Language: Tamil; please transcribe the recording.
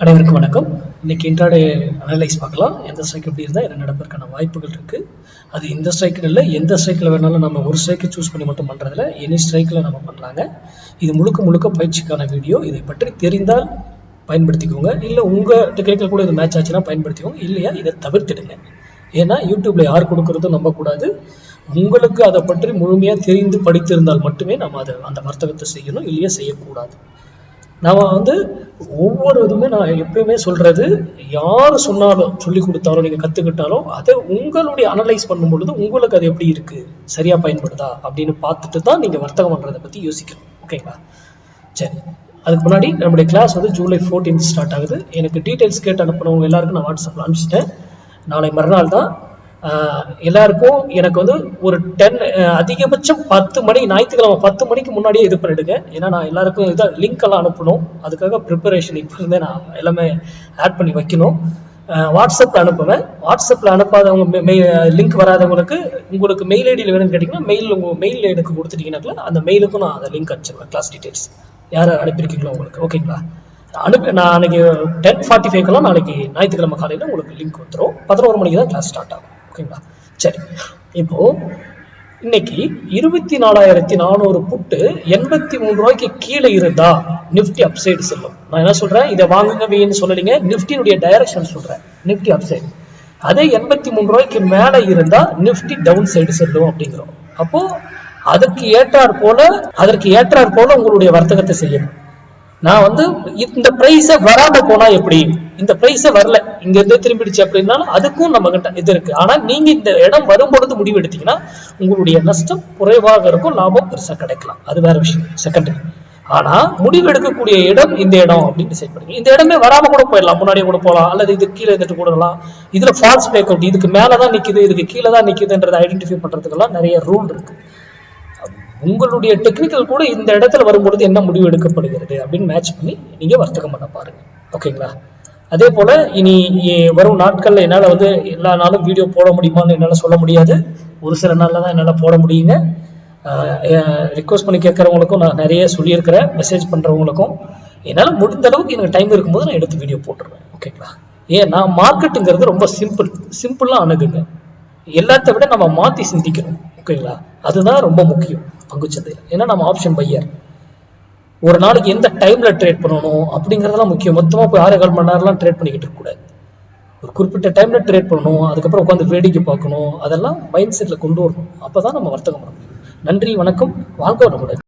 அனைவருக்கும் வணக்கம். இன்னைக்கு இன்ட்ராடே அனலைஸ் பார்க்கலாம். எந்த ஸ்ட்ரைக் எப்படி இருந்தால் என்ன நடப்பதற்கான வாய்ப்புகள் இருக்கு. அது இந்த ஸ்ட்ரைக்கில் இல்லை, எந்த ஸ்ட்ரைக்கில் வேணாலும் நம்ம ஒரு ஸ்ட்ரைக்கை சூஸ் பண்ணி மட்டும் பண்ணுறதில்ல, எனி ஸ்ட்ரைக்கில் நம்ம பண்ணலாங்க. இது முழுக்க பயிற்சிக்கான வீடியோ. இதை பற்றி தெரிந்தால் பயன்படுத்திக்கோங்க, இல்லை உங்கள் டெக்னிக்கல் கூட இது மேட்ச் ஆச்சுன்னா பயன்படுத்திக்கோங்க, இல்லையா இதை தவிர்த்துடுங்க. ஏன்னா யூடியூப்ல யார் கொடுக்கறதும் நம்பக்கூடாது. உங்களுக்கு அதை பற்றி முழுமையாக தெரிந்து படித்திருந்தால் மட்டுமே நம்ம அதை அந்த வர்த்தகத்தை செய்யணும், இல்லையா செய்யக்கூடாது. நான் ஒவ்வொரு இதுவுமே நான் எப்பயுமே சொல்றது, யார் சொன்னாலும் சொல்லி கொடுத்தாலும் நீங்க கத்துக்கிட்டாலும் அதை உங்களுடைய அனலைஸ் பண்ணும் பொழுது உங்களுக்கு அது எப்படி இருக்கு, சரியா பயன்படுதா அப்படின்னு பார்த்துட்டு தான் நீங்க வர்த்தகம் பண்றதை பத்தி யோசிக்கணும். ஓகேங்களா? சரி, அதுக்கு முன்னாடி நம்முடைய கிளாஸ் ஜூலை 14 ஸ்டார்ட் ஆகுது. எனக்கு டீட்டெயில்ஸ் கேட்டு அனுப்பினவங்க எல்லாருக்கும் நான் வாட்ஸ்அப்ல அனுப்பிச்சிட்டேன். நாளை மறுநாள் தான் எல்லாருக்கும் எனக்கு ஒரு 10 அதிகபட்சம் 10 மணி, ஞாயிற்றுக்கிழமை 10 மணிக்கு முன்னாடியே இது பண்ணிடுங்க. ஏன்னா நான் எல்லாருக்கும் இதான் லிங்க் எல்லாம் அனுப்பணும். அதுக்காக ப்ரிப்பரேஷன் இப்போ இருந்தே நான் எல்லாமே ஆட் பண்ணி வைக்கணும். வாட்ஸ்அப்பில் அனுப்புவேன். வாட்ஸ்அப்பில் அனுப்பாதவங்க, லிங்க் வராதவங்களுக்கு உங்களுக்கு மெயில் ஐடியில் வேணும்னு கேட்டிங்கன்னா உங்கள் மெயில் எனக்கு கொடுத்துட்டீங்கன்னாக்கா அந்த மெயிலுக்கும் நான் அந்த லிங்க் அனுப்பிச்சிடுவேன். கிளாஸ் டீட்டெயில்ஸ் யார் அனுப்பியிருக்கீங்களோ உங்களுக்கு. ஓகேங்களா? நான் அன்னைக்கு 10:45 நாளைக்கு ஞாயிற்றுக்கிழமை காலையில் உங்களுக்கு லிங்க் வந்துடும். 11 மணிக்கு தான் கிளாஸ் ஸ்டார்ட் ஆகும். ஓகேங்களா? சரி, இப்போ இன்னைக்கு 24,400 புட்டு 83 ரூபாய்க்கு கீழே இருந்தா நிப்டி அப்சைடு செல்லும். நான் என்ன சொல்றேன், இதை வாங்குங்க வீன்னு சொல்லலைங்க, நிப்டினுடைய டைரக்ஷன் சொல்றேன். நிப்டி அப்சைடு. அதே 83 ரூபாய்க்கு மேல இருந்தா நிப்டி டவுன் சைடு செல்லும் அப்படிங்கிறோம். அப்போ அதற்கு ஏற்றாற் போல உங்களுடைய வர்த்தகத்தை செய்யணும். நான் இந்த பிரைஸ வராம போனா எப்படி, இந்த பிரைஸ வரல இங்க இருந்து திரும்பிடுச்சு அப்படின்னாலும் அதுக்கும் நம்ம கிட்ட இது இருக்கு. ஆனா நீங்க இந்த இடம் வரும்பொழுது முடிவு எடுத்தீங்கன்னா உங்களுடைய நஷ்டம் குறைவாக இருக்கும், லாபம் பெருசா கிடைக்கலாம், அது வேற விஷயம், செகண்டரி. ஆனா முடிவு எடுக்கக்கூடிய இடம் இந்த இடம் அப்படின்னு டிசைட் பண்ணுங்க. இந்த இடமே வராம கூட போயிடலாம், முன்னாடியே கூட போகலாம், அல்லது இது கீழே இருந்துட்டு கூடலாம். இதுல ஃபால்ஸ் பிரேக் அவுட், இதுக்கு மேலதான் நிக்குது இதுக்கு கீழே தான் நிக்குதுன்றதை ஐடென்டிஃபை பண்றதுக்கெல்லாம் நிறைய ரூல் இருக்கு. உங்களுடைய டெக்னிக்கல் கூட இந்த இடத்துல வரும்பொழுது என்ன முடிவு எடுக்கப்படுகிறது அப்படின்னு மேட்ச் பண்ணி நீங்க வர்த்தகம் பண்ண பாருங்க. ஓகேங்களா? அதே போல இனி வரும் நாட்கள்ல என்னால எல்லா நாளும் வீடியோ போட முடியுமான்னு என்னால சொல்ல முடியாது. ஒரு சில நாள்ல தான் என்னால போட முடியுங்க. ரிக்வஸ்ட் பண்ணி கேட்கறவங்களுக்கும் நான் நிறைய சொல்லியிருக்கிறேன், மெசேஜ் பண்றவங்களுக்கும். என்னால முடிந்த அளவுக்கு எனக்கு டைம் இருக்கும்போது நான் எடுத்து வீடியோ போட்டுருவேன். ஓகேங்களா? ஏன்னா மார்க்கெட்டுங்கிறது ரொம்ப சிம்பிளா அணுகுங்க. எல்லாத்த விட நம்ம மாத்தி சிந்திக்கணும். ஓகேங்களா? அதுதான் ரொம்ப முக்கியம் பங்குச்சந்தையில். ஏன்னா நம்ம ஆப்ஷன் பையர், ஒரு நாளைக்கு எந்த டைம்ல ட்ரேட் பண்ணணும் அப்படிங்கறதெல்லாம் முக்கியம். மொத்தமா போய் 6.25 மணி நேரம்லாம் ட்ரேட் பண்ணிக்கிட்டு இருக்க கூடாது. ஒரு குறிப்பிட்ட டைம்ல ட்ரேட் பண்ணணும், அதுக்கப்புறம் உட்காந்து வேடிக்கை பார்க்கணும், அதெல்லாம் மைண்ட் செட்ல கொண்டு வரணும். அப்பதான் நம்ம வர்த்தகம் பண்ண முடியும். நன்றி, வணக்கம், வாழ்க வளமுடன்.